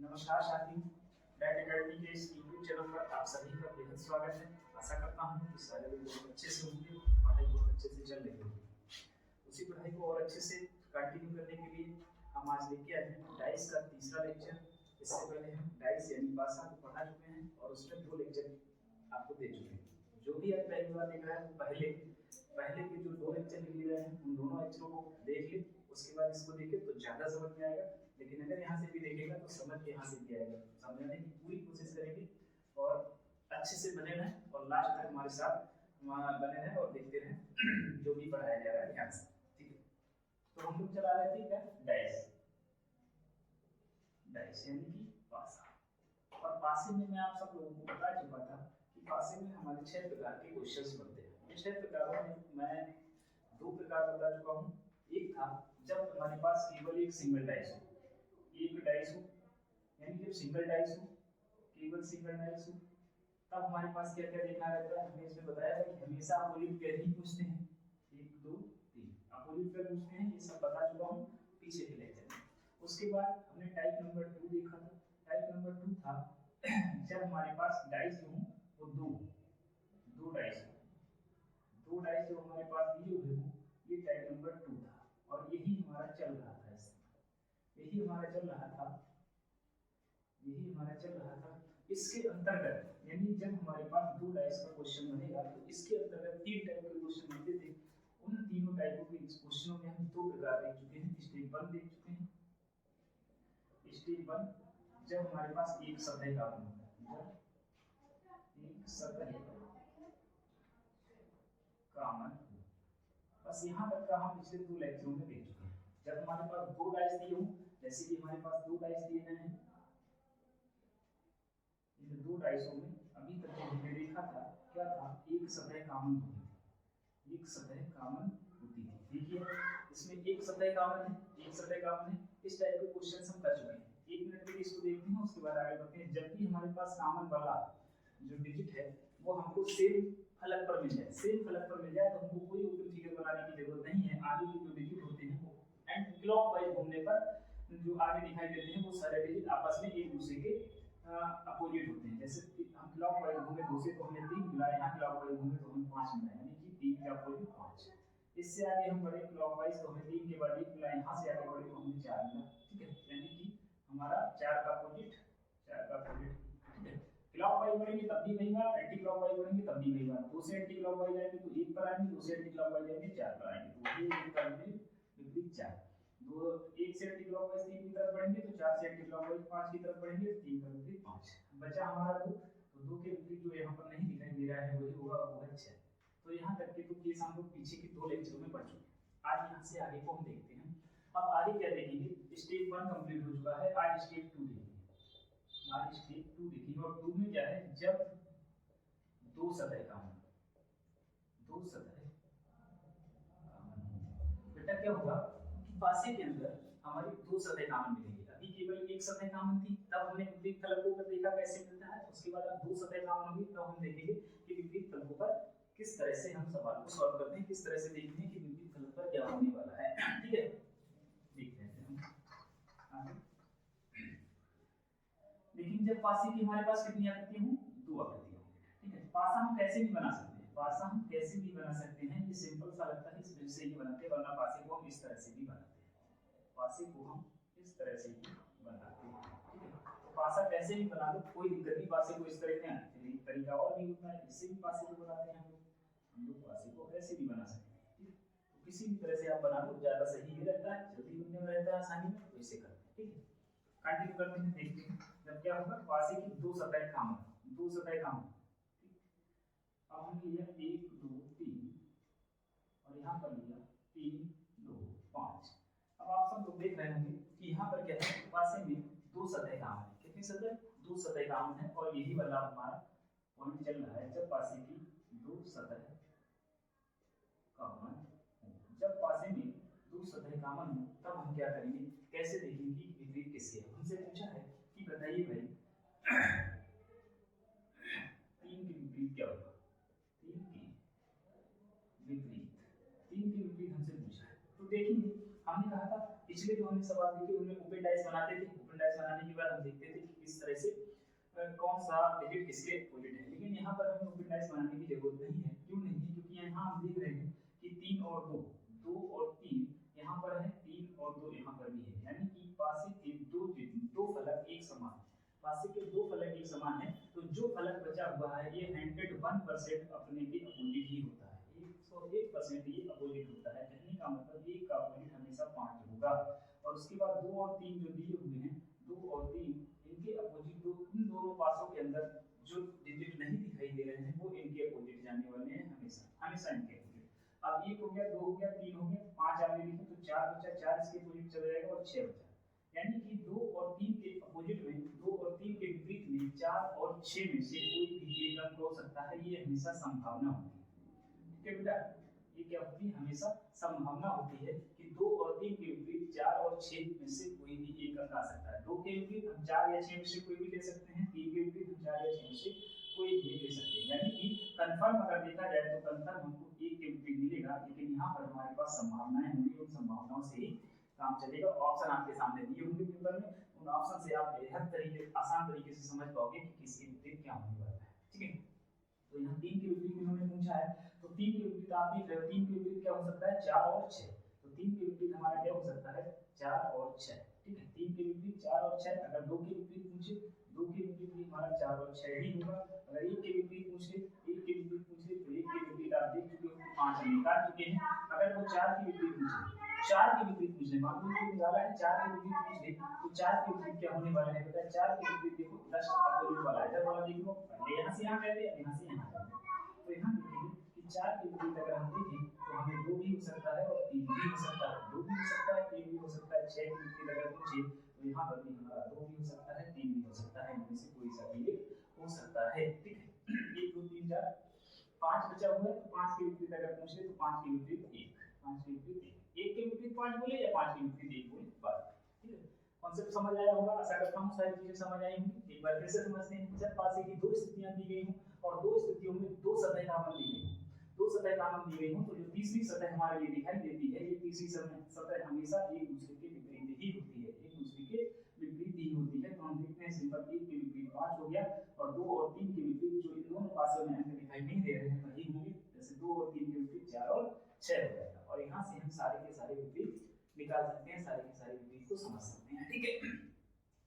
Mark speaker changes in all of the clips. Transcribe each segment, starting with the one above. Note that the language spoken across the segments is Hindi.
Speaker 1: नमस्कार साथियों, डाइट एकेडमी के इस यूट्यूब चैनल पर आप सभी का बेहद स्वागत है। आशा करता हूँ कि सारे लोग बहुत अच्छे से होंगे, पढ़ाई बहुत अच्छे से चल रही होगी। उसी पढ़ाई को और अच्छे से कंटिन्यू करने के लिए हम आज लेके आए हैं डाइस का तीसरा लेक्चर। इससे पहले हम डाइस यानी भाषा को पढ़ा चुके हैं और उसमें 2 लेक्चर आपको दे चुके हैं। जो भी आज पहली बार देख रहा है वो पहले के जो 2 लेक्चर लिए गए हैं उन दोनों लेक्चरों को देख ले, उसके बाद इसको देखे तो ज़्यादा समझ में आएगा। लेकिन अगर यहाँ से भी देखेगा तो समझ के यहाँ से भी आएगा। समझने की पूरी कोशिश करेंगे और अच्छे से बने रहें और लास्ट तक हमारे साथ बने रहें और देखते रहें जो भी पढ़ाया जा रहा है ध्यान से। ठीक है, तो हम लोग चला रहे थे क्या, डाइस यानी कि पासा। और पासे में मैं आप सब लोगों को बता चुका था कि पासे में हमारे 6 प्रकार के क्वेश्चंस बनते हैं। इन 6 प्रकारों में मैं 2 प्रकार बता चुका हूँ। एक था जब हमारे पास केवल एक सिंगल डाइस हो, एक डाइस हो, यानी जब सिंगल डाइस हो, केवल सिंगल डाइस हो, तब हमारे पास क्या क्या देखना रहता है। हमने इसमें बताया था कि हमेशा अपोजिट पेयर ही पूछते हैं, 1 2 3 अपोजिट पेयर पूछते हैं। ये सब बता चुका हूँ पीछे के लेक्चर में। उसके बाद हमने टाइप नंबर 2 देखा था। टाइप नंबर 2 था जब हमारे पास डाइस हो वो दो डाइस हो, 2 डाइस जो हमारे पास दिए हुए हो, ये टाइप नंबर 2 था और यही हमारा चल रहा था। यही हमारा चल रहा था। इसके अंतर्गत यानी जब हमारे पास 2 डाइस का क्वेश्चन बनेगा तो इसके अंतर्गत 3 टाइप के क्वेश्चन बनते थे। उन तीनों टाइपों के क्वेश्चनों में हम 2 प्रकार देख चुके हैं। स्टेप 1 देख चुके हैं। स्टेप 1 जब हमारे पास एक सतह कामन होता है, एक सतह कामन, बस यहाँ तक का हम पिछले 2 लेक्चरों में देख चुके हैं। जब हमारे पास 2 डाइस दिए हों, जैसे कि हमारे पास 2 डाइस दिए गए हैं, इन 2 डाइसों में अभी तक जो हमने देखा था क्या था, एक सतह कामन होती थी, एक सतह कामन होती थी। देखिए इसमें एक सतह कामन है। इस टाइप के क्वेश्चन हम कर चुके हैं। 1 मिनट के लिए इसको देखते हैं, उसके बाद आगे बढ़ते हैं। जब भी हमारे पास कामन वाला जो डिजिट है वो हमको सेम फलक पर मिल जाए तो हमको कोई ओपन फिगर बनाने की जरूरत नहीं है। आगे के जो डिजिट होते हैं वो एंड क्लॉकवाइज घूमने पर जो आगे दिखाई देते हैं वो सारे डिजिट आपस में एक दूसरे के अपोजिट होते हैं। जैसे हम क्लॉकवाइज घूमे 2 से तो हमने 3 मिला, यहाँ क्लॉकवाइज घूमे तो हमें 5 मिला, यानी कि 3 के अपोजिट 5। इससे आगे हम बढ़े क्लॉकवाइज तो हमें 3 के बाद 1 मिला, यहाँ से आगे बढ़े तो हमें 4 मिला। ठीक है, यानी कि हमारा 4 का अपोजिट। ठीक है, क्लॉकवाइज बढ़ेंगे तब भी वही बात, एंटी क्लॉकवाइज बढ़ेंगे तब भी वही बात। 2 से एंटी क्लॉकवाइज आएंगे तो 1 पर आएंगे, 2 से एंटी क्लॉकवाइज आएंगे 4 पर आएंगे, तो वही इसका विपरीत 4। 1 से एंटी क्लॉकवाइज 3 की तरफ बढ़ेंगे तो 4 से एंटी क्लॉकवाइज 5 की तरफ बढ़ेंगे तो 3 का विपरीत 5। बचा हमारा 2, तो 2 के विपरीत जो यहाँ पर नहीं दिखाई दे रहा है वही होगा, वो है 6। तो यहाँ तक के तो केस हम लोग पीछे के 2 लेक्चरों में पढ़ चुके हैं। आज यहाँ से आगे को हम देखते हैं। अब आगे क्या देखेंगे, स्टेप 1 कंप्लीट हो चुका है, आज स्टेप 2 देखेंगे। और 2 में क्या है, जब 2 सतह कामन, बेटा क्या होगा कि पासे के अंदर हमारी 2 सतह कामन मिलेंगी। अभी केवल एक सतह कामन थी, तब हमने विपरीत फलकों पर देखा कैसे मिलता है। उसके बाद अब 2 सतह कामन होगी तो हम देखेंगे कि विपरीत फलकों पर किस तरह से हम सवाल को सॉल्व करते हैं, किस तरह से देखते हैं कि विपरीत फलक पर क्या होने वाला है। ठीक है, देखते हैं हम। लेकिन जब पासे की हमारे पास कितनी आकृतियां हों, 2 आकृतियां हों। ठीक है, पासा हम कैसे भी बना सकते हैं। ये सिंपल सा लगता है, इस वजह से ये बनाते हैं, वरना पासे को हम इस तरह से भी बनाते हैं। ठीक है, तो पासा कैसे भी बना लो कोई दिक्कत नहीं। पासे को इस तरह से तरीका और भी होता है, इससे भी पासे को बनाते हैं हम लोग पासे को ऐसे भी बना सकते हैं। ठीक है, तो किसी भी तरह से आप बना लो, ज्यादा सही भी रहता है, जल्दी बनने में रहता है, आसानी में, तो इसे करते हैं। ठीक है, कंटिन्यू करते हैं, देखते हैं जब क्या होगा। पासे की 2 सतह कामन। अब हम लिया 1 2 3 और यहाँ पर लिया 3 2 5। अब आप सब लोग देख रहे होंगे कि यहाँ पर क्या है, पासे में 2 सतह कामन है। कितनी सतह, 2 सतह कामन है और यही वाला हमारा पॉइंट चल रहा है। जब पासे की 2 सतह कामन हो, जब पासे में 2 सतह कामन हो तब हम क्या करेंगे, कैसे देखेंगे कि विपरीत किसके है। हमसे पूछा है कि बताइए भाई 3 के विपरीत क्या होगा। 3 के विपरीत हमसे पूछा है, तो देखेंगे। हमने कहा था पिछले जो हमने सवाल देखे उनमें ओपन डाइस बनाते थे। ओपन ओपन डाइस बनाने के बाद हम देखते थे कि किस तरह से कौन सा डिजिट किसके अपोजिट है, लेकिन यहाँ पर हमें ओपन डाइस बनाने की जरूरत नहीं है। क्यों नहीं है? क्योंकि यहाँ हम देख रहे हैं कि 3 और 2, 2 और 3 यहाँ पर है, 3 और 2 यहाँ पर भी है, यानी कि पासे के दो फलक एक समान, पासे के दो फलक एक समान है। तो जो फलक बचा हुआ है ये 101% अपने के अपोजिट ही होता है, 101% ये अपोजिट होता है। कहने का मतलब एक का अपोजिट हमेशा 5 होगा। और उसके बाद 2 और 3 जो दिए हुए हैं, 2 और 3 इनके अपोजिट, इन दोनों पासों के अंदर जो डिजिट नहीं दिखाई दे रहे हैं वो इनके अपोजिट जाने वाले हैं, हमेशा इनके अपोजिट। अब 1 हो गया, 2 हो गया, 3 हो गया, 5 आगे लिखे तो 4 बचा, 4 इसके अपोजिट चला जाएगा और 6 बचा। यानी कि 2 और 3 के अपोजिट में, 2 और 3 के विपरीत में 4 और 6 में से कोई भी एक अंक हो सकता है, ये हमेशा संभावना होती है। ठीक है बेटा, ये क्या होती है? हमेशा संभावना होती है कि 2 और 3 के विपरीत 4 और 6 में से कोई भी एक अंक आ सकता है। 2 के विपरीत हम 4 या 6 में से कोई भी ले सकते हैं, 3 के विपरीत हम 4 या 6 में से कोई भी ले सकते हैं। यानी कि कंफर्म अगर देखा जाए तो कंफर्म हमको 1 के विपरीत मिलेगा, लेकिन यहाँ पर हमारे पास संभावनाएं होंगी, उन संभावनाओं से ही काम चलेगा। ऑप्शन आपके सामने दिए होंगे पेपर में, उन ऑप्शन से आप बेहद तरीके, आसान तरीके से समझ पाओगे कि किसके विपरीत क्या होने वाला है। ठीक है, तो यहाँ 3 के विपरीत इन्होंने पूछा है, तो 3 के विपरीत आप देख रहे हो, 3 के विपरीत क्या हो सकता है? 4 और 6। तो 3 के विपरीत हमारा क्या हो सकता है? 4 और 6। ठीक है, 3 के विपरीत 4 और 6। अगर 2 के विपरीत पूछे, 2 के विपरीत भी हमारा 4 और 6 ही होगा। अगर 1 के विपरीत पूछे, 1 के विपरीत पूछे तो 1 के विपरीत आप देख चुके हो 5 हम निकाल चुके हैं। अगर वो 4 के विपरीत पूछे, 4 के विपरीत पूछे, मान लो ये निकाला है 4 के विपरीत पूछे, तो 4 के विपरीत क्या होने वाला है बेटा? 4 के विपरीत देखो 10 अपोजिट वाला है, इधर वाला देखो, पहले यहाँ से यहाँ कहते हैं, यहाँ से यहाँ कहते हैं। तो यहाँ देखिए कि 4 के विपरीत अगर हम देखें तो हमें 2 भी हो सकता है और 3 भी हो सकता है, 2 भी हो सकता है, 3 भी हो सकता है। 6 के विपरीत अगर पूछे तो यहाँ पर भी हमारा 2 भी हो सकता है, 3 भी हो सकता है, इनमें से कोई सा भी एक हो सकता है। ठीक है, 1 2 3 4 5 बचा हुआ है, तो 5 के विपरीत अगर पूछे तो 5 के विपरीत 1, 5 के विपरीत 1 के विपरीत 5 बोले या 5 के विपरीत 1 बोले, बस। ठीक है, कॉन्सेप्ट समझ आया होगा, आशा करता हूँ सारी चीजें समझ आई होंगी। एक बार फिर से समझते हैं। जब पासे की 2 स्थितियां दी गई हों और 2 स्थितियों में 2 सतह कामन दी गई हों, 2 सतह कामन दी गई हों, तो जो तीसरी सतह हमारे लिए दिखाई देती है, ये तीसरी सतह हमेशा एक दूसरे के विपरीत ही होती है, एक दूसरे के विपरीत ही होती है। तो हम देखते हैं सिंपल 1 के विपरीत 5 हो गया और 2 और 3 के विपरीत जो इन दोनों पासों में अंक दिखाई नहीं दे रहे हैं वही होंगे, जैसे 2 और 3 के विपरीत 4 और 6 हो जाएगा। और यहाँ से हम सारे के सारे विपरीत निकाल सकते हैं, सारे के सारे विपरीत को समझ सकते हैं। ठीक है,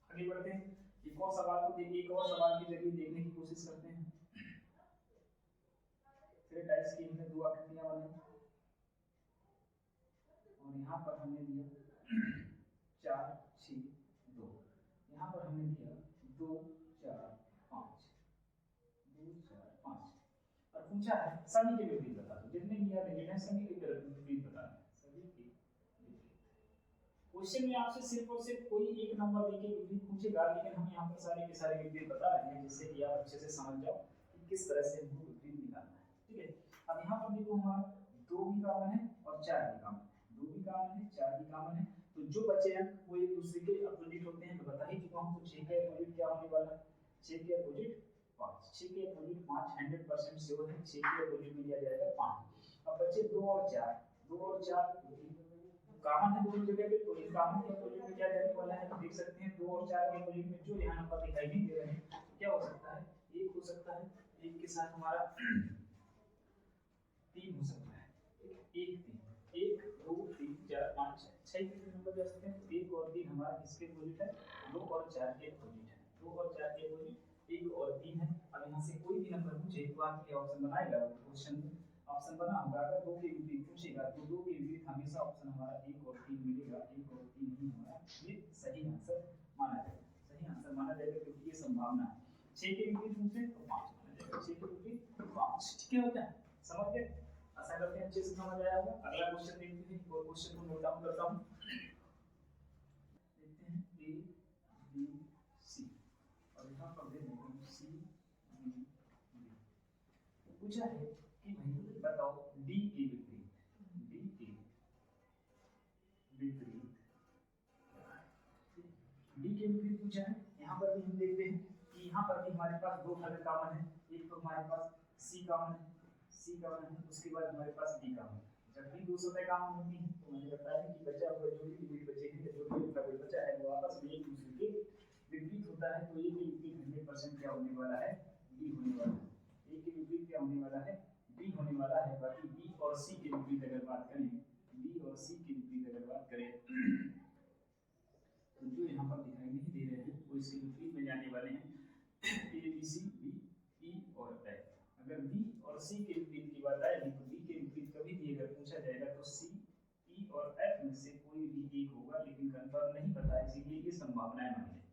Speaker 1: आगे बढ़ते हैं। एक और सवाल को देखिए, एक और सवाल के जरिए देखने की कोशिश करते हैं। फिर डाइस की हमने 2 आकृतियां बनाई और यहाँ पर हमने दिया 4 6 2, यहाँ पर हमने दिया 2 4 5, 2 4 5 और पूछा है सभी के विपरीत बता दो। जितने भी यहाँ डिजिट हैं सभी के विपरीत बता दें, सभी के विपरीत। क्वेश्चन में आपसे सिर्फ और सिर्फ कोई एक नंबर देके विपरीत पूछेगा, लेकिन हम यहाँ पर सारे के सारे विपरीत बता रहे हैं, जिससे कि आप अच्छे से समझ जाओ कि किस तरह से हमको विपरीत निकालना है। ठीक है, अब यहाँ पर देखो हमारा 2 भी कॉमन है और 4 भी कॉमन है, 2 भी कॉमन है, 4 भी कॉमन है। तो जो बचे हैं वो एक दूसरे के अपोजिट होते हैं, तो बता ही चुका हूँ। तो 6 के अपोजिट क्या होने वाला है? 6 के अपोजिट 5, 6 के अपोजिट 5 100% श्योर है, 6 के अपोजिट में दिया जाएगा 5। अब बचे 2 और 4, 2 और 4 कॉमन है दोनों जगह पे, तो इस कॉमन के अपोजिट में क्या जाने वाला है? तो देख सकते हैं 2 और 4 के अपोजिट में जो यहाँ नंबर दिखाई नहीं दे रहे हैं, क्या हो सकता है? 1 हो सकता है, 1 के साथ हमारा 3 हो सकता है, 1 3 1 2 3 4 5 6 के नंबर जा सकते हैं। 1 और 3 हमारा किसके अपोजिट है? 2 और 4 के अपोजिट है, 2 और 4 के अपोजिट 1 और 3 है। अब यहाँ से कोई भी नंबर पूछे तो आपके ऑप्शन बनाएगा, क्वेश्चन में ऑप्शन बना होगा। अगर 2 के विपरीत पूछेगा तो 2 के विपरीत हमेशा ऑप्शन हमारा 1 और 3 मिलेगा, 1 और 3 ही हमारा ये सही आंसर माना जाएगा, सही आंसर माना जाएगा, क्योंकि ये संभावना है। 6 के विपरीत पूछे तो 5 माना जाएगा, 6 के विपरीत 5। ठीक है बेटा, समझ गए? आशा करते हैं अच्छे से समझ आया होगा। अगला क्वेश्चन देखते हैं, और क्वेश्चन को नोट डाउन करता हूँ। देखते हैं A B C और यहाँ पर दे देते हैं C B D। पूछा है कि भाई बताओ D के विपरीत, D के विपरीत, D के विपरीत पूछा है। यहाँ पर भी हम देखते हैं कि यहाँ पर भी हमारे पास 2 फलक कॉमन है, एक तो हमारे पास C कॉमन है, C कॉमन है, उसके बाद हमारे पास D कॉमन है। जब भी 2 सतह कॉमन होती हैं तो तो मैंने बताया कि बचा हुआ जो भी लिमिट बचे हैं, जो भी अल्फाबेट बचा है वो आपस में एक दूसरे के विपरीत होता है, तो ये के विपरीत 100% क्या होने वाला है, डी होने वाला है। ए के विपरीत क्या होने वाला है, डी होने वाला है। बाकी बी और सी के विपरीत अगर बात करें, बी और सी के विपरीत अगर बात करें तो जो यहाँ पर दिखाई नहीं दे रहे हैं वो इसके विपरीत में जाने वाले हैं, A B C D E और एफ। अगर बी और सी के विपरीत की बात आएगी तो बी के विपरीत कभी भी अगर पूछा जाएगा तो सी ई और एफ में से कोई भी एक होगा, लेकिन कंफर्म नहीं पता है, इसीलिए ये संभावनाएं मानी जाती,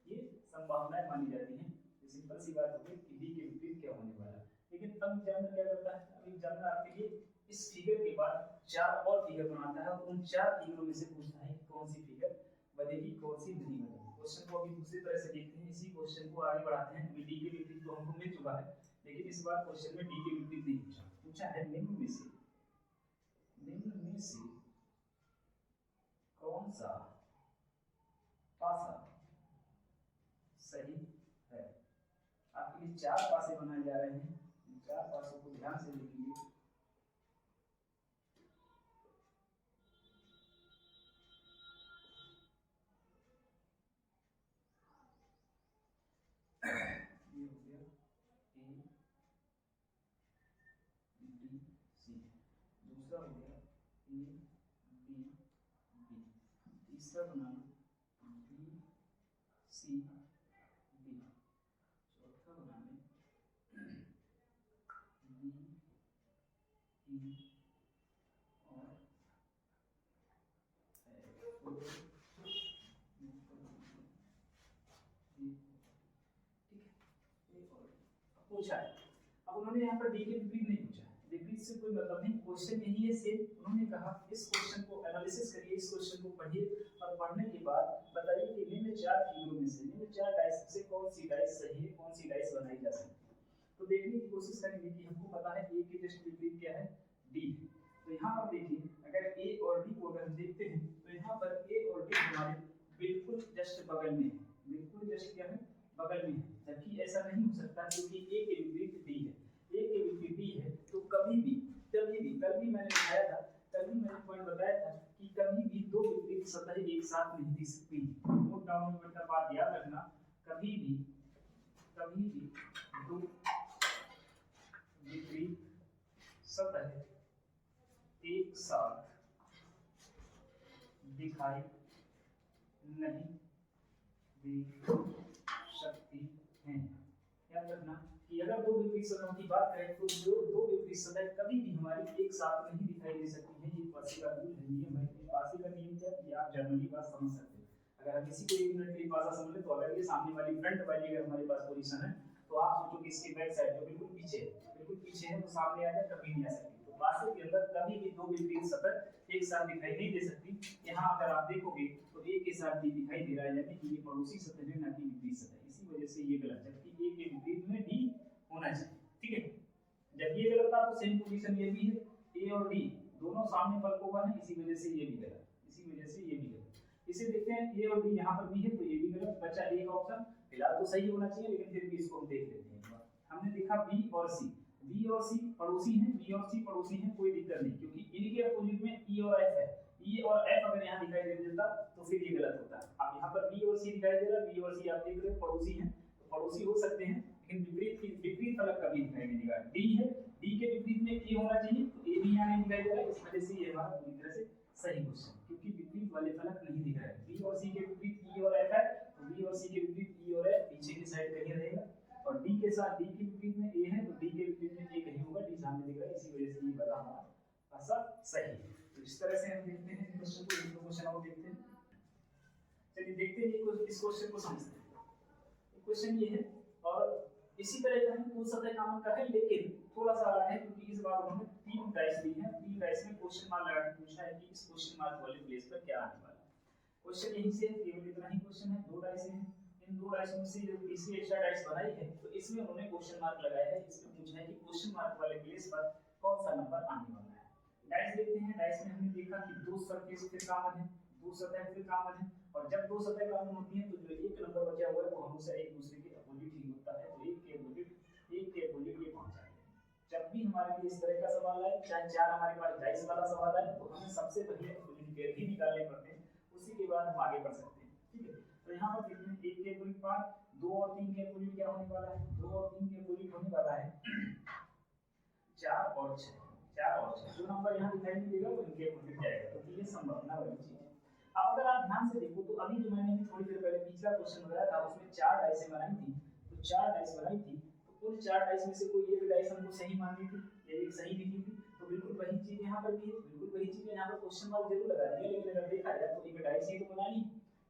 Speaker 1: ये संभावनाएं मानी जाती हैं। तो सिंपल सी बात होगी कि बी के विपरीत क्या होने वाला है। लेकिन अब एग्जामिनर क्या करता है, अब एग्जामिनर आपके लिए इस फिगर के बाद 4 और फिगर बनाता है और उन 4 फिगरों में से पूछता है कि कौन सी फिगर बनेगी, कौन सी नहीं बनेगी। क्वेश्चन को अभी दूसरी तरह से देखते हैं, इसी क्वेश्चन को आगे बढ़ाते हैं। अभी डी के विपरीत तो हमको मिल चुका है, लेकिन इस बार क्वेश्चन में डी के विपरीत नहीं पूछा, पूछा है निम्न में से कौन सा पासा सही है। आपके लिए 4 पासे बनाए जा रहे हैं, इन 4 पासों को ध्यान से लिखेंगे। ये हो गया ए डी सी, दूसरा हो गया ए बी बी, तीसरा बनाना बी सी बी, चौथा बनाने बी ई और पूछा है। अब उन्होंने यहाँ पर डी के विपरीत नहीं पूछा, विपरीत से कोई मतलब नहीं, क्वेश्चन यही है सेम। उन्होंने कहा इस क्वेश्चन को एनालिसिस करिए, इस क्वेश्चन को पढ़िए और पढ़ने के बाद बताइए कि निम्न 4 फिगरों में से, निम्न 4 डाइस से कौन सी डाइस सही है, कौन सी डाइस बनाई जा सकती है। तो देखने की कोशिश करेंगे कि हमको पता है ए के जस्ट विपरीत क्या है, डी। तो यहाँ पर देखिए अगर ए और डी को अगर हम देखते हैं तो यहाँ पर ए और डी हमारे बिल्कुल जस्ट बगल में है, बिल्कुल जस्ट क्या है, बगल में है। जबकि ऐसा नहीं हो सकता क्योंकि ए के विपरीत डी है, ए के विपरीत डी है, तो कभी भी कल भी मैंने बताया था, कल भी मैंने पॉइंट बताया था कि कभी भी दो विपरीत सतह एक साथ नहीं दिख सकती। नोट डाउन में बेटा बात याद रखना, कभी भी दो विपरीत सतह एक साथ दिखाई नहीं दे सकती हैं। याद रखना कि अगर दो विपरीत सतहों की बात करें तो जो दो विपरीत सतह कभी भी हमारी एक साथ नहीं दिखाई दे सकती है। ये पासी का रूल है, नियम है। पासी का नियम क्या है, आप जनरली बात समझ सकते हैं। अगर हम किसी को एक मिनट के लिए पासा समझ ले तो अगर ये सामने वाली फ्रंट वाली अगर हमारे पास पोजीशन है तो आप सोचो कि इसके बैक साइड जो बिल्कुल पीछे है वो सामने आ जाए, कभी नहीं आ सकती। तो पासे के अंदर कभी भी दो विपरीत सतह एक साथ दिखाई नहीं दे सकती। यहाँ अगर आप देखोगे तो ए के साथ डी दिखाई दे रहा है, यानी कि ये पड़ोसी सतह है ना कि विपरीत सतह, इसी वजह से ये गलत है। जबकि ए के विपरीत में डी होना चाहिए, ठीक है। जब ये गलत था तो सेम पोजीशन ये भी है, ए और डी दोनों सामने पलकों पर है, इसी वजह से ये भी गलत, इसी वजह से ये भी गलत। इसे देखते हैं ए और डी यहाँ पर भी है तो ये भी गलत बचा। एक ऑप्शन फिलहाल तो सही होना चाहिए, लेकिन फिर भी इसको हम देख लेते हैं। हमने देखा बी और सी, बी और सी पड़ोसी हैं, बी और सी पड़ोसी हैं, कोई दिक्कत नहीं, क्योंकि इनके अपोजिट में ई और एफ है। ई और एफ अगर यहाँ दिखाई दे देता तो फिर ये गलत होता। अब यहाँ पर बी और सी दिखाई दे रहा है, बी और सी आप देख रहे हो पड़ोसी हैं, तो पड़ोसी हो सकते हैं, लेकिन विपरीत फलक कभी दिखाई नहीं देगा। डी है, डी के विपरीत में ए होना चाहिए, तो ए भी यहाँ नहीं दिखाई दे रहा है, इस वजह से ये हमारा पूरी तरह से सही क्वेश्चन, क्योंकि विपरीत वाले फलक नहीं दिख रहे हैं। बी और सी के विपरीत ई और एफ है, तो बी और सी के विपरीत ई और एफ पीछे की साइड कहीं रहेगा, और डी के साथ डी के विपरीत में ए है तो डी के विपरीत में ए कहीं होगा, डी सामने दिख रहा है, इसी वजह से ये वाला हमारा आंसर सही है। तो इस तरह से हम देखते हैं क्वेश्चन को, एक क्वेश्चन और देखते हैं। चलिए देखते हैं इस क्वेश्चन को समझते हैं। क्वेश्चन ये है और इसी तरह का है, कुल सतह कामन का है, लेकिन थोड़ा सा अलग है क्योंकि इस बार उन्होंने 3 डाइस ली है। 3 डाइस में क्वेश्चन मार्क लगा के पूछा है कि इस क्वेश्चन मार्क वाले प्लेस पर क्या आने वाला है। क्वेश्चन यहीं से केवल इतना ही क्वेश्चन है, 2 डाइस हैं। इन 2 डाइस में से जो तीसरी एक्स्ट्रा डाइस बनाई है तो इसमें उन्होंने क्वेश्चन मार्क लगाया है। इसमें पूछा है कि क्वेश्चन मार्क वाले प्लेस पर कौन सा नंबर आने वाला है। डाइस देखते हैं। डाइस में हमने देखा कि 2 सरफेस फिर कॉमन है, 2 सतह फिर कॉमन है, और जब 2 सतह कॉमन होती हैं तो जो एक नंबर बचा हुआ है वो हमेशा एक दूसरे के अपोजिट ही होता है। तो एक के अपोजिट ये पहुंच जाते हैं। जब भी हमारे लिए इस तरह का सवाल है, चाहे 4 हमारे पास डाइस वाला सवाल है, तो हमें सबसे पहले यूनिट पेयर ही निकालने पड़ते हैं, उसी के बाद हम आगे बढ़ सकते हैं। ठीक है, तो यहाँ पर देखते हैं 1 के यूनिट पार्ट, 2 और 3 के यूनिट क्या होने वाला है, 2 और 3 के यूनिट होने वाला है 4 और 6, 4 और 6। जो नंबर यहाँ दिखाई नहीं देगा वो इनके यूनिट जाएगा, तो ये संभावना वाली चीज है। अब अगर आप ध्यान से देखो तो अभी जो मैंने थोड़ी देर पहले पिछला क्वेश्चन बनाया था उसमें 4 डाइस बनाई थी, तो 4 डाइस बनाई थी, तो उन 4 डाइस में से कोई एक डाइस हमको सही मान ली थी, एक सही दिखी थी, तो बिल्कुल वही चीज यहाँ पर भी है, बिल्कुल वही चीज यहाँ पर क्वेश्चन मार्क जरूर लगा दिया, लेकिन अगर देखा जाए तो एक डाइस ही तो बनानी,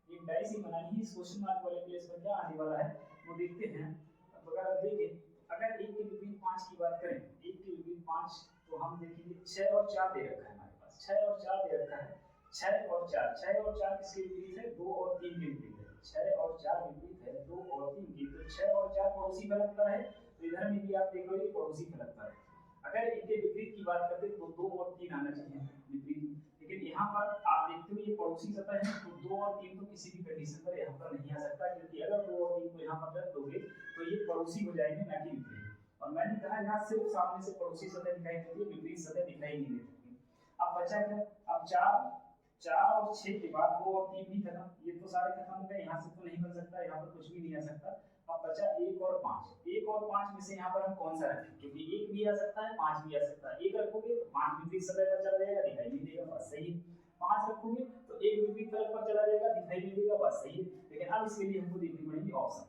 Speaker 1: एक डाइस ही बनानी है। इस क्वेश्चन मार्क वाले प्लेस पर क्या आने वाला है वो देखते हैं। अब अगर आप देखें अगर 1 के विपरीत 5 की बात करें, 1 के विपरीत 5, तो हम देखेंगे 6 और 4 दे रखा है हमारे पास, 6 और 4 दे रखा है, 6 और 4, 6 और 4 किसके विपरीत है, 2 और 3 के विपरीत है, 6 और 4 विपरीत है 2 और 3 के, तो 6 और 4 पड़ोसी फलक पर है, तो इधर में भी आप देख लो ये पड़ोसी फलक पर है। अगर इनके विपरीत की बात करते तो 2 और 3 आना चाहिए विपरीत, लेकिन यहाँ पर आप देखते हो ये पड़ोसी सतह है, तो 2 और 3 तो किसी भी कंडीशन पर यहाँ पर नहीं आ सकता, क्योंकि अगर 2 और 3 को यहाँ पर रख दोगे तो ये पड़ोसी हो जाएंगे ना कि विपरीत। और मैंने कहा यहाँ सिर्फ सामने से पड़ोसी सतह दिखाई देती है, विपरीत सतह दिखाई नहीं देती। अब बचा क्या, अब 4 और 6 के बाद 2 और 3 भी खत्म, ये तो सारे खत्म हो गए, यहाँ से तो नहीं बन सकता, यहाँ पर कुछ भी नहीं आ सकता। अब बचा 1 और 5, 1 और 5 में से यहाँ पर हम कौन सा रखें, क्योंकि 1 भी आ सकता है 5 भी आ सकता है, 1 रखोगे तो 5 विपरीत सतह पर चला जाएगा, दिखाई नहीं देगा, बात सही है। 5 रखोगे तो 1 विपरीत सतह पर चला जाएगा, दिखाई नहीं देगा, बात सही है। लेकिन अब इसके लिए हमको देखनी पड़ेगी ऑप्शन,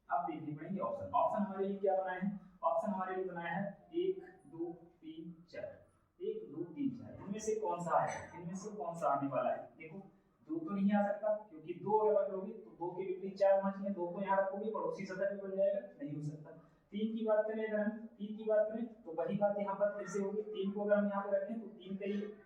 Speaker 1: अब देखनी पड़ेगी ऑप्शन। ऑप्शन हमारे लिए क्या बनाए हैं, ऑप्शन हमारे लिए बनाया है 1 2 3 4, 1 2 3 4, इनमें से कौन सा है, इनमें से कौन सा आने वाला है। देखो 2 तो नहीं आ सकता, क्योंकि 2 अगर रख लोगे तो 2 के विपरीत 4 होना चाहिए, 2 को यहाँ रखोगे पड़ोसी सतह पे बन जाएगा, नहीं हो सकता। 3 की बात करें, अगर हम 3 की बात करें तो वही बात यहाँ पर फिर से होगी, 3 को अगर हम यहाँ पे रखें तो 3 का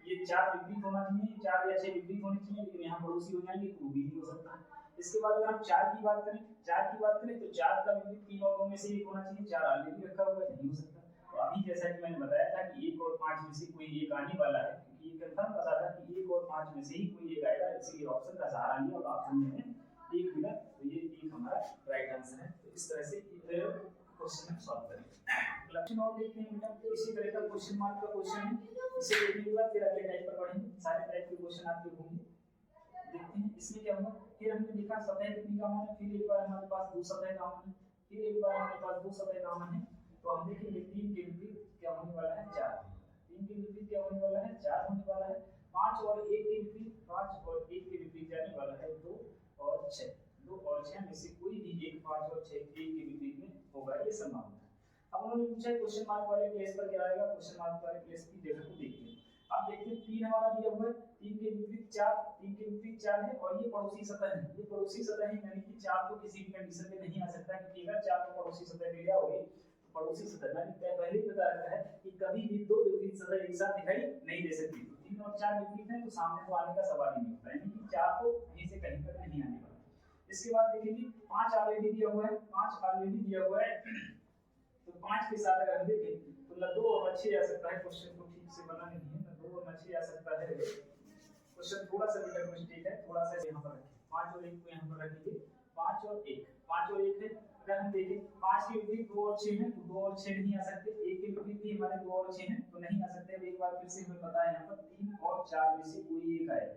Speaker 1: ये 4 विपरीत होना चाहिए, 4 या 6 विपरीत होने चाहिए, लेकिन यहाँ पड़ोसी हो जाएंगे तो वो भी नहीं हो सकता। इसके बाद अगर हम 4 की बात करें, 4 की बात करें तो 4 का विपरीत 3 और 2 में से एक होना चाहिए, 4 ऑलरेडी रखा हुआ है, नहीं हो सकता। तो अभी जैसा कि मैंने बताया था कि 1 और 5 में से कोई एक आने वाला है, क्योंकि ये कंफर्म पता था कि 1 और 5 में से ही कोई एक आएगा, इसलिए ऑप्शन का सहारा लिया और ऑप्शन में 1 मिला, तो ये 1 हमारा राइट आंसर है। तो इस तरह से क्वेश्चन हम सॉल्व करेंगे। लक्षण और देखते हैं बेटा, इसी तरह का क्वेश्चन मार्क का क्वेश्चन है, इसे देखने के बाद फिर अगले टाइप पर पढ़ेंगे, सारे टाइप के क्वेश्चन आपके होंगे। देखते हैं इसमें क्या होगा, फिर हमने देखा सतह कितनी कॉमन है, फिर एक बार हमारे पास 2 सतह कॉमन है, फिर एक बार हमारे पास 2 सतह कॉमन है, तो हम देखेंगे 3 के विपरीत क्या होने वाला है, 4, 3 के विपरीत क्या होने वाला है, 4 होने वाला है। 5 और 1 के विपरीत, 5 और 1 के विपरीत जाने वाला है 2 और 6, 2 और 6 में से कोई भी एक 5 और 6 1 के विपरीत में होगा, ये संभावना है। अब उन्होंने पूछा क्वेश्चन मार्क वाले प्लेस पर क्या आएगा, क्वेश्चन मार्क वाले प्लेस की जगह को देखते हैं। अब देखते हैं 3 हमारा दिया हुआ है, 3 के विपरीत 4, 3 के विपरीत 4 है, और ये पड़ोसी सतह है, ये पड़ोसी सतह है, यानी कि 4 तो किसी भी कंडीशन में नहीं आ सकता, क्योंकि अगर 4 को पड़ोसी सतह पे ले आओगे तो पड़ोसी सतह मैंने पहले ही बता रखा है कि कभी भी 2 विपरीत सतह एक साथ दिखाई नहीं दे सकती। 3 और 4 विपरीत है तो सामने तो आने का सवाल ही नहीं होता, यानी कि 4 तो कहीं से कहीं तक नहीं आने वाला। इसके बाद देखेंगे 5 ऑलरेडी दिया हुआ है, 5 ऑलरेडी दिया हुआ है, तो 5 के साथ अगर हम देखें तो ना 2 और 6 आ सकता है, क्वेश्चन को ठीक से बना नहीं है, ना 2 और 6 आ सकता है, क्वेश्चन थोड़ा सा बेटा मिस्टेक है, थोड़ा सा यहाँ पर रखें, 5 और 1 को यहाँ पर रखेंगे, 5 और 1, 5 और 1 है। अगर हम देखें 5 के विपरीत 2 और 6 है, तो 2 और 6 नहीं आ सकते, 1 के विपरीत भी हमारे 2 और 6 है, तो नहीं आ सकते। अब एक बार फिर से हमें पता है यहाँ पर 3 और 4 में से कोई एक आएगा,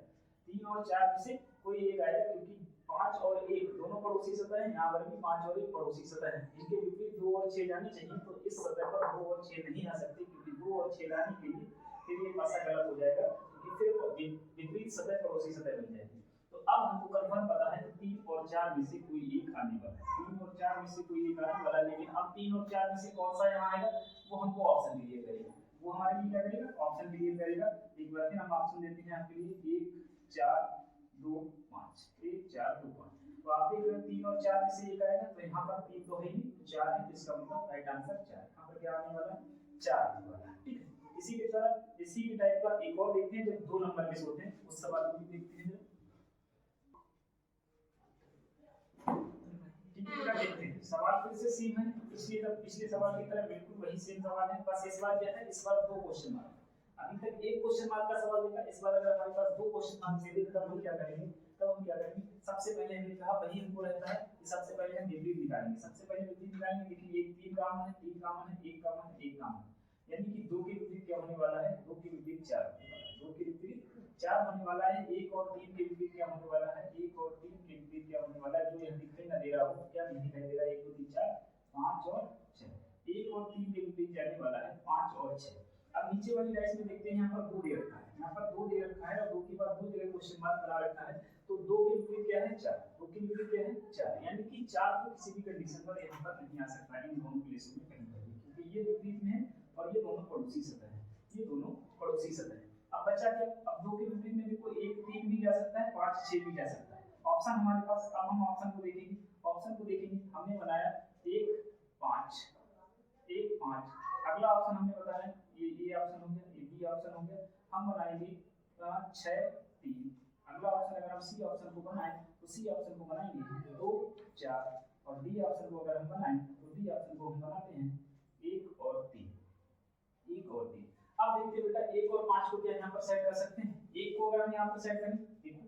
Speaker 1: 3 और 4 में से कोई एक आएगा, क्योंकि 5 और 1 दोनों पड़ोसी सतह है, यहाँ पर भी 5 और 1 पड़ोसी सतह है, इनके विपरीत 2 और 6 जाने चाहिए, तो इस सतह पर 2 और 6 नहीं आ सकते, क्योंकि 2 और 6 लाने के लिए फिर ये पासा गलत हो जाएगा, क्योंकि फिर विपरीत सतह पड़ोसी सतह बन जाएगी। तो अब हमको कंफर्म पता है कि 3 और 4 में से कोई एक आने वाला है, 3 और 4 में से कोई एक आने वाला है, लेकिन अब 3 और 4 में से कौन सा यहाँ आएगा वो हमको ऑप्शन क्लियर करेगा, वो हमारे लिए क्या करेगा, ऑप्शन क्लियर करेगा। एक बार फिर हम ऑप्शन देते हैं आपके लिए 1 4 2 5, 1 4 2 5, तो आप देख रहे हो 3 और 4 में से एक आएगा, तो यहाँ पर 3 तो है ही, 4 है, तो इसका मतलब राइट आंसर 4, यहाँ पर क्या आने वाला है, 4 आने वाला है। ठीक है, इसी के साथ इसी के टाइप का एक और देखते हैं, जब 2 नंबर के होते हैं उस सवाल को भी देखते हैं। देखते हैं सवाल फिर से सेम है, पिछले सवाल की तरह बिल्कुल वही सेम सवाल है, बस इस बार क्या है, इस बार 2 क्वेश्चन मार्क, अभी तक 1 क्वेश्चन मार्क का सवाल देखा, इस बार अगर हमारे पास 2 क्वेश्चन मार्क से देख तब हम क्या करेंगे, सबसे पहले हमने कहा वही हमको रहता है कि सबसे पहले हम विपरीत निकालेंगे, सबसे पहले विपरीत निकालेंगे। देखिए 3 काम है, 3 काम है, 1 काम है, 1 काम है, यानी कि 2 के विपरीत क्या होने वाला है, 2 के विपरीत 4 होने वाला है, 2 के विपरीत 4 होने वाला है। 1 और 3 के विपरीत क्या होने वाला है, 1 और 3 के विपरीत क्या होने वाला है, जो यहाँ दिखाई ना दे रहा हो, क्या नहीं दिखाई दे रहा है, 1 2 3 4 5 और 6, 1 और 3 के विपरीत जाने वाला है 5 और 6। अब नीचे वाली डाइस में देखते हैं, यहाँ पर 2 दे रखा है, यहाँ पर 2 दे रखा है और 2 के बाद 2 जगह क्वेश्चन मार्क बना रखा है, तो 2 के विपरीत क्या है 4, 2 के विपरीत क्या है 4, यानी कि 4 तो किसी भी कंडीशन पर यहाँ पर नहीं आ सकता इन दोनों प्लेसों में कहीं पर भी, क्योंकि ये विपरीत में है और ये दोनों पड़ोसी सतह है, ये दोनों पड़ोसी सतह है। अब बचा क्या, अब 2 के विपरीत में देखो 1 3 भी जा सकता है, 5 6 भी जा सकता है। ऑप्शन हमारे पास, अब हम ऑप्शन को देखेंगे, ऑप्शन को देखेंगे, हमने बनाया 1 5 1 5, अगला ऑप्शन हमने बताया ये ऑप्शन हो गया, ये बी ऑप्शन हो गया, हम बनाएंगे 6 3, अगला ऑप्शन अगर हम सी ऑप्शन को बनाएं तो सी ऑप्शन को बनाएंगे 2 4, और डी ऑप्शन को अगर हम बनाएं तो डी ऑप्शन को हम बनाते हैं 1 और 3, 1 और 3। अब देखते हैं बेटा 1 और 5 को क्या यहाँ पर सेट कर सकते हैं, 1 को अगर हम यहाँ पर सेट करें, देखो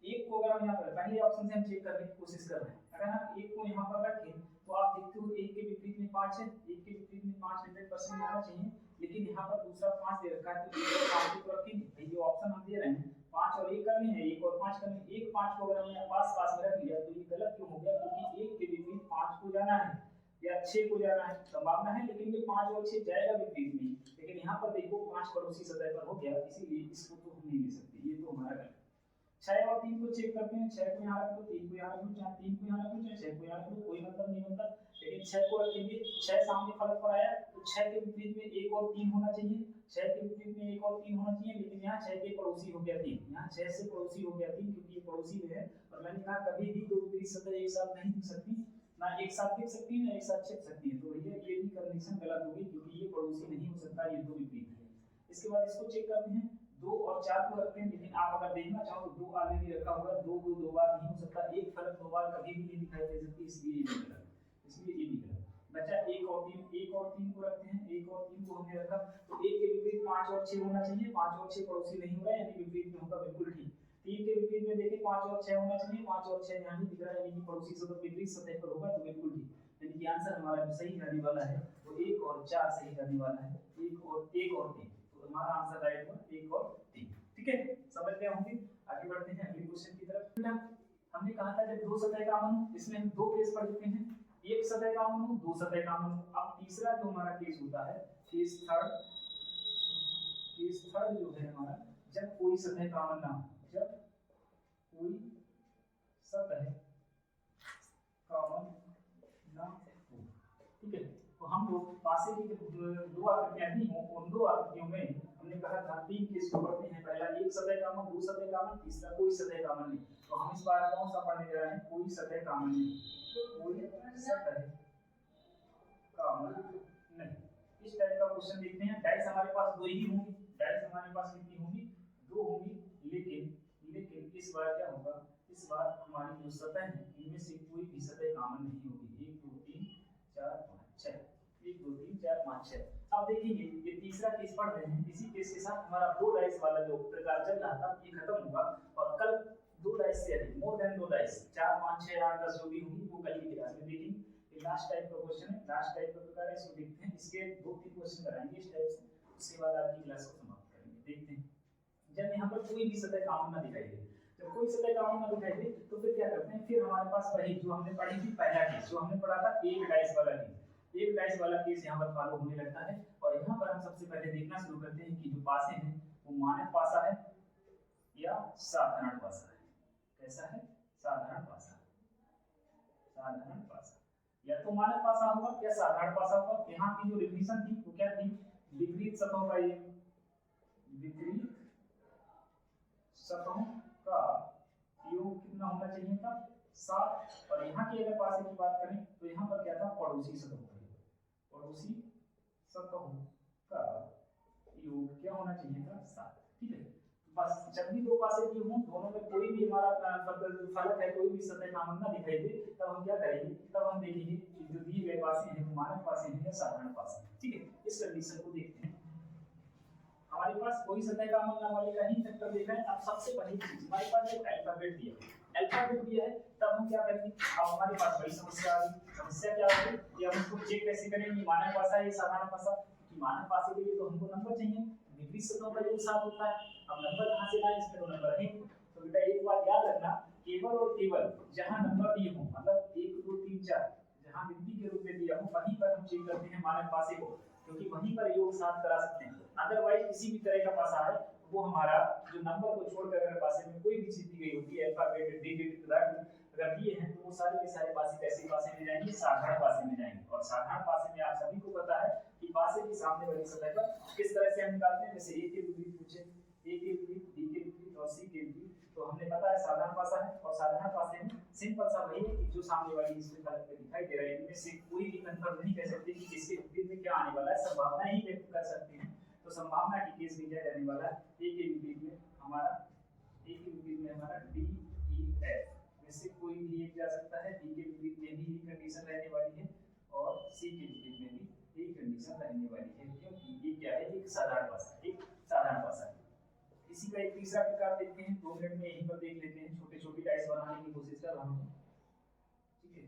Speaker 1: 1 को अगर हम यहाँ पर पहले ऑप्शन से हम चेक करने की कोशिश कर रहे हैं, अगर हम 1 को यहाँ पर रखें तो आप देखते हो 1 के विपरीत में 5 है, 1 के विपरीत में 5 100% आना चाहिए, लेकिन यहाँ पर दूसरा 5 दे रखा है, तो 1 और 5 को रखेंगे, ये ऑप्शन हम दे रहे हैं 5 और 1 करने हैं, 1 और 5 करने हैं, 1 5 को अगर हमने पास पास में रख लिया तो ये गलत क्यों हो गया, क्योंकि 1 के विपरीत 5 को जाना है या 6 को जाना है, संभावना है, लेकिन ये 5 और 6 जाएगा विपरीत में, लेकिन यहाँ पर देखो 5 पड़ोसी सतह पर हो गया, इसीलिए इसको तो हम नहीं ले सकते, ये तो हमारा गलत। 6 और 3 को चेक करते हैं, 6 को यहाँ रख दो, 3 को यहाँ रख दो, चाहे 3 को यहाँ रख दो, चाहे 6 को यहाँ रख दो, कोई मतलब नहीं बनता, लेकिन 6 को रखेंगे, 6 सामने फलक पर आया तो 6 के विपरीत में 1 और 3 होना चाहिए, 6 के विपरीत में 1 और 3 होना चाहिए, लेकिन यहाँ 6 के पड़ोसी हो गया 3, यहाँ 6 से पड़ोसी हो गया 3, क्योंकि ये पड़ोसी में है, और मैंने कहा कभी भी दो विपरीत सतह एक साथ नहीं दिख सकती, ना एक साथ दिख सकती है ना एक साथ छिप सकती है, तो भैया ये भी कंडीशन गलत होगी, क्योंकि ये पड़ोसी नहीं हो सकता, ये दो विपरीत है। इसके बाद इसको चेक करते हैं, 2 और 4 को रखते हैं, लेकिन आप अगर देखना चाहो तो 2 आगे भी रखा हुआ है, 2 2 दो बार नहीं हो सकता, एक फलक दो बार कभी भी नहीं दिखाई दे सकती, इसलिए ये भी गलत, इसलिए ये भी गलत। बचा 1 और 3, 1 और 3 को रखते हैं, 1 और 3 को हमने रखा, तो 1 के विपरीत 5 और 6 होना चाहिए, 5 और 6 पड़ोसी नहीं हो रहा है, यानी विपरीत में होगा, बिल्कुल ठीक। 3 के विपरीत में देखिए 5 और 6 होना चाहिए, 5 और 6 यहाँ भी दिख रहा है, यानी कि पड़ोसी सतह विपरीत सतह पर होगा, तो बिल्कुल ठीक, यानी कि आंसर हमारा जो सही जाने वाला है वो 1 और 4 सही जाने वाला है, 1 और 3, तो हमारा आंसर राइट हुआ 1 और 3, ठीक है, समझ गए होंगे। आगे बढ़ते हैं अगले क्वेश्चन की तरफ। हमने कहा था जब दो सतह कामन हो, इसमें हम दो केस पढ़ चुके हैं, एक सतह कामन हो, दो सतह कामन हो। अब तीसरा जो हमारा केस होता है, केस थर्ड जो है हमारा, जब कोई सतह कामन ना हो, जब कोई सतह कामन ना हो, ठीक है, तो हम लोग पासे की दो आकृतियां दी हो, उन दो आकृतियों में हमने कहा था 3 केस को पढ़ते हैं, पहला एक सतह कामन, दो सतह कामन, तीसरा कोई सतह कामन नहीं। तो हम इस बार कौन सा पढ़ने जा रहे हैं, कोई सतह कामन नहीं, कोई सतह कामन नहीं। इस टाइप का क्वेश्चन देखते हैं। डाइस हमारे पास दो ही होंगी, डाइस हमारे पास कितनी होंगी, दो होंगी, लेकिन इस बार क्या होगा, इस बार हमारी जो सतह है इनमें से कोई भी सतह कामन नहीं होगी। 1 2 3 4 5 6, 1 2 3 4 5 6। अब देखेंगे ये तीसरा केस पढ़ रहे हैं, इसी केस के साथ हमारा दो डाइस वाला जो प्रकार चल रहा था ये खत्म हुआ, और कल दो डाइस से अधिक, मोर देन दो डाइस, 4 5 6 8 10 जो भी होंगी वो कल की क्लास में देखेंगे। ये लास्ट टाइप का क्वेश्चन है, लास्ट टाइप का प्रकार है, इसको देखते हैं। इसके 2-3 क्वेश्चन कराएंगे इस टाइप से, उसके बाद आज की क्लास को समाप्त करेंगे। देखते हैं, जब यहाँ पर कोई भी सतह कामन ना दिखाई दे, जब कोई सतह कामन ना दिखाई दे तो फिर क्या करते हैं, फिर हमारे पास वही जो हमने पढ़ी थी पहला केस, जो हमने पढ़ा था एक डाइस वाला केस, एक डाइस वाला केस यहाँ पर फॉलो होने लगता है। और यहाँ पर हम सबसे पहले देखना शुरू करते हैं कि जो पासे हैं वो मानक पासा है या साधारण पासा है। कैसा है, साधारण पासा, साधारण पासा, या तो मानक पासा होगा या साधारण पासा होगा। यहाँ की जो डेफिनेशन थी वो क्या थी, विपरीत सतहों का योग, विपरीत सतहों का योग कितना होना चाहिए था, 7। और यहाँ की अगर पासे की बात करें तो यहाँ पर क्या था, पड़ोसी सतहों का योग, पड़ोसी सतहों का योग क्या होना चाहिए था, 7। ठीक है, बस जब भी दो पासे दिए हों, दोनों में कोई भी हमारा फलक है, कोई भी सतह कामन ना दिखाई दे, तब हम क्या करेंगे, तब हम देखेंगे कि जो दिए गए पासे हैं वो मानक पासे हैं या साधारण पासे हैं। ठीक है, इस कंडीशन को देखते हैं। हमारे पास कोई सतह कामन ना वाले का ही फैक्टर देखा है। अब सबसे पहली चीज हमारे पास जब अल्फाबेट दिया है तब हम क्या करेंगे, अब हमारे पास बड़ी समस्या आ गई। समस्या क्या होगी कि हम इसको चेक कैसे करेंगे, मानक पासा है या साधारण पासा। कि मानव पासे के लिए तो हमको नंबर चाहिए, विपरीत सतहों का योग 7 होता है। अब नंबर कहाँ से लाएं, इसमें तो नंबर है। तो बेटा एक बात याद रखना, केवल और केवल जहां नंबर दिए हो, मतलब 1 2 3 4 जहां गिनती के रूप में दिया हो, वहीं पर हम चेक करते हैं मानव पासे को, क्योंकि वहीं पर योग 7 करा सकते हैं। अदरवाइज किसी भी तरह का पासा है वो हमारा जो नंबर को छोड़कर अगर पासे में कोई भी चीज दी गई होती है, अल्फाबेट डिजिट अगर दिए हैं, तो वो सारे के सारे पासे कैसे पासे में जाएंगे, साधारण पासे में जाएंगे। और साधारण पासे में आप सभी को पता है कि पासे की सामने वाली सतह पर किस तरह से हम निकालते हैं। जैसे ए के विपरीत पूछे, ए के विपरीत, बी के विपरीत और सी के विपरीत, तो हमने पता है साधारण पासा है। और साधारण पासे में सिंपल सा वही है कि जो सामने वाली इसमें फलक पे दिखाई दे रहा है, इनमें से कोई भी कंफर्म नहीं कह सकते कि इसके विपरीत में क्या आने वाला है, संभावना ही व्यक्त कर सकते हैं। तो संभावना की केस में क्या रहने वाला है, ए के विपरीत में हमारा डी ई एफ में से कोई भी एक जा सकता है, बी के विपरीत में भी यही कंडीशन रहने वाली है और सी के विपरीत में भी यही कंडीशन रहने वाली है, क्योंकि ये क्या है, एक साधारण पासा है। इसी का एक तीसरा प्रकार देखते हैं, 2 मिनट में यहीं पर देख लेते हैं, छोटे-छोटे डाइस बनाने की कोशिश कर रहा हूं। ठीक है,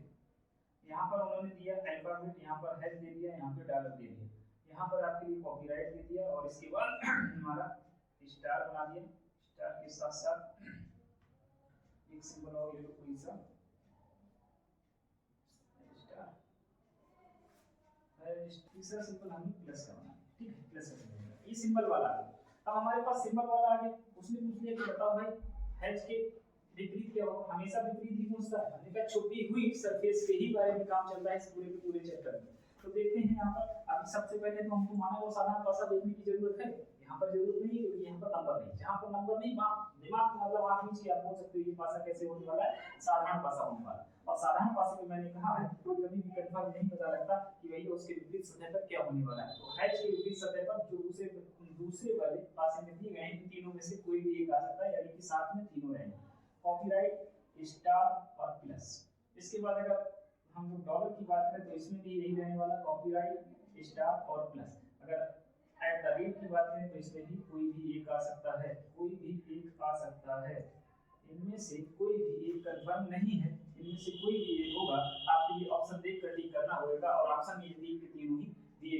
Speaker 1: यहाँ पर उन्होंने दिया अल्फाबेट, यहाँ पर हैश दे दिया, यहाँ पे डॉलर दे दिया, यहाँ पर आपके लिए कॉपीराइट दे दिया और इसके बाद हमारा स्टार बना दिया। स्टार के साथ साथ एक सिंबल और ले लो कोई सा स्टार, तीसरा सिंबल हमें प्लस का बनाना है। ठीक है, प्लस का सिंबल, ये सिंबल वाला है। अब हमारे पास सिंबल वाला आ गया, उसने पूछ लिया कि बताओ भाई हैश के विपरीत क्या होगा। हमेशा विपरीत ही पूछता है, हमने कहा छुपी हुई सरफेस के ही बारे में काम चल रहा है इस पूरे के पूरे चैप्टर में। तो देखते हैं यहाँ पर, अभी सबसे पहले तो हमको मानव और साधारण पासा देखने की जरूरत है। यहाँ पर जरूरत नहीं है क्योंकि यहाँ पर नंबर नहीं, जहाँ पर नंबर नहीं दिमाग का मतलब आप नीचे आप बोल सकते हो ये पासा कैसे होने वाला है, साधारण पासा होने वाला है। और साधारण पासे में मैंने कहा है तो कभी भी कंफर्म नहीं पता लगता कि भैया उसके विपरीत सतह पर क्या होने वाला है। तो हैश के विपरीत सतह पर जो दूसरे वाले पासे में दिए गए हैं, इन तीनों में से कोई भी एक आ सकता है, यानी कि साथ में तीनों रहेंगे, कॉपीराइट, स्टार और प्लस। इसके बाद अगर हम लोग डॉलर की बात करें तो इसमें भी यही रहने वाला, कॉपीराइट, स्टार और प्लस। अगर एट द रेट की बात करें तो इसमें भी कोई भी एक आ सकता है, इनमें से कोई भी एक कंफर्म नहीं है, इनमें से कोई भी एक होगा। आपके लिए ऑप्शन देख कर टिक करना होगा और ऑप्शन ये 3 के तीनों ही दिए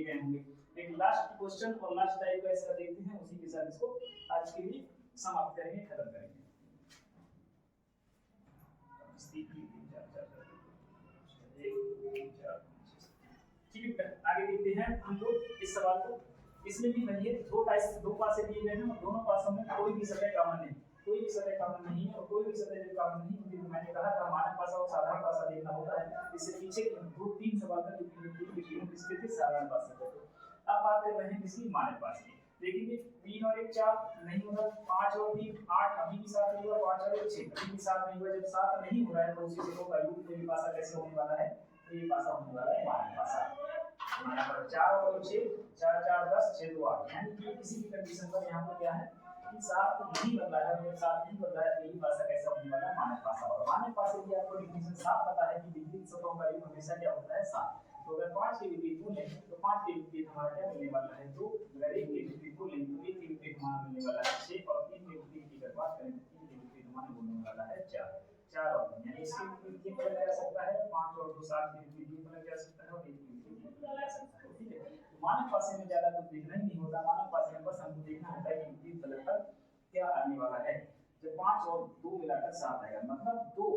Speaker 1: गए होंगे। एक लास्ट क्वेश्चन और लास्ट टाइप का इसका देखते हैं, उसी के साथ इसको आज के लिए समाप्त करेंगे, खत्म करेंगे। ठीक है, आगे देखते हैं हम लोग इस सवाल को। इसमें भी वही है, दो पासे दिए गए हैं और दोनों पासों में कोई भी सतह कॉमन नहीं है और कोई भी सतह जो कॉमन नहीं होती, मैंने कहा था मानव पासा और साधारण पासा देखना होता है। इससे पीछे 2-3 सवाल का किसके थे, साधारण पासा का। अब बात कर रहे हैं किसी मानव पासे की। देखेंगे 3 और 1 4 नहीं होगा, 5 और 3 8 अभी भी 7 नहीं होगा, 5 और 1 6 अभी भी 7 नहीं होगा। जब 7 नहीं हो रहा है तो उसी से होगा योग, ये पासा कैसे होने वाला है, ये पासा होने वाला है मानव पासा। यहाँ पर 4 और 6 4 4 10 6 2 8, यानी कि किसी भी कंडीशन पर यहाँ पर क्या है कि 7 नहीं बदला है, अगर 7 नहीं बदला है तो यही पासा कैसा होने वाला है, मानव पासा। और मानव पासे की आपको डिफिनेशन साफ पता है कि विपरीत सतहों का योग हमेशा क्या होता है, 7। तो अगर 5 के विपरीत को लें तो 5 के विपरीत हमारा क्या मिलने वाला है, 2। अगर 1 के विपरीत को लें तो 1 के विपरीत हमारा मिलने वाला है 6 और 3 के विपरीत की अगर बात करें तो 3 के विपरीत हमारा मिलने वाला है 4 और 3, यानी इसके विपरीत ये फलक जा सकता है 5 और 2 7 के विपरीत ये फलक जा सकता है और 1 के विपरीत ये फलक जा सकता है। ठीक है, मानव पासे में ज्यादा कुछ देखना ही नहीं होता, मानव पासे में बस हमको देखना होता है कि विपरीत फलक पर क्या आने वाला है। जब 5 और 2 मिलाकर 7 आएगा, मतलब 2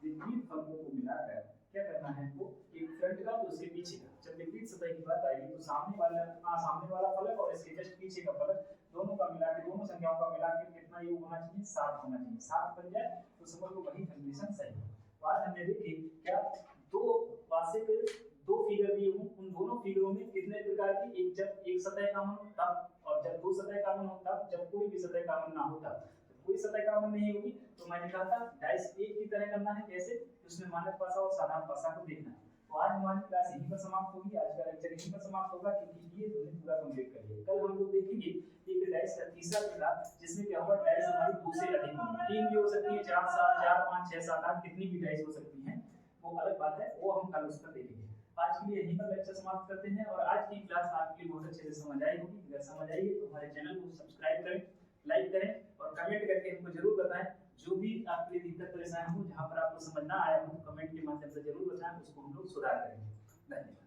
Speaker 1: विपरीत फलकों को मिलाकर क्या करना है, वो एक फ्रंट का तो उसके पीछे का। जब विपरीत सतह की बात आएगी तो सामने वाला फलक और इसके जस्ट पीछे का फलक दोनों का मिला के, दोनों संख्याओं का मिला के कितना योग होना चाहिए, 7 होना चाहिए। 7 बन जाए तो समझ लो वही कंडीशन सही है। तो आज हमने देखी क्या दो पासे के 2 फिगर दिए हों, उन दोनों फिगरों में कितने प्रकार की, एक जब एक सतह कॉमन हो तब, और जब 2 सतह कॉमन हो तब, जब कोई भी सतह कॉमन ना हो तब। कोई सतह कॉमन नहीं होगी तो मैंने कहा था डाइस एक की तरह करना है, कैसे, उसमें मानव पासा और साधारण पासा को देखना है। तो आज हमारी क्लास यहीं पर समाप्त होगी, आज का लेक्चर यहीं पर समाप्त होगा क्योंकि ये हमने पूरा कंप्लीट कर लिया। कल हम लोग देखेंगे एक डाइस का तीसरा प्रकार जिसमें क्या होगा, डाइस हमारी 2 से अधिक होंगी, 3 भी हो सकती है, 4 7 4 5 6 7 8 कितनी भी डाइस हो सकती हैं, वो अलग बात है, वो हम कल उस पर देखेंगे। आज के लिए यहीं पर लेक्चर समाप्त करते हैं और आज की क्लास आपके लिए बहुत अच्छे से समझ आई होगी। अगर समझ आई है तो हमारे चैनल को सब्सक्राइब करें, लाइक करें और कमेंट करके हमको जरूर बताएं। जो भी आपके लिए दिक्कत परेशानी हो, जहां पर आपको समझ ना आया हो, कमेंट के माध्यम से जरूर बताएं, उसको हम लोग सुधार करेंगे। धन्यवाद।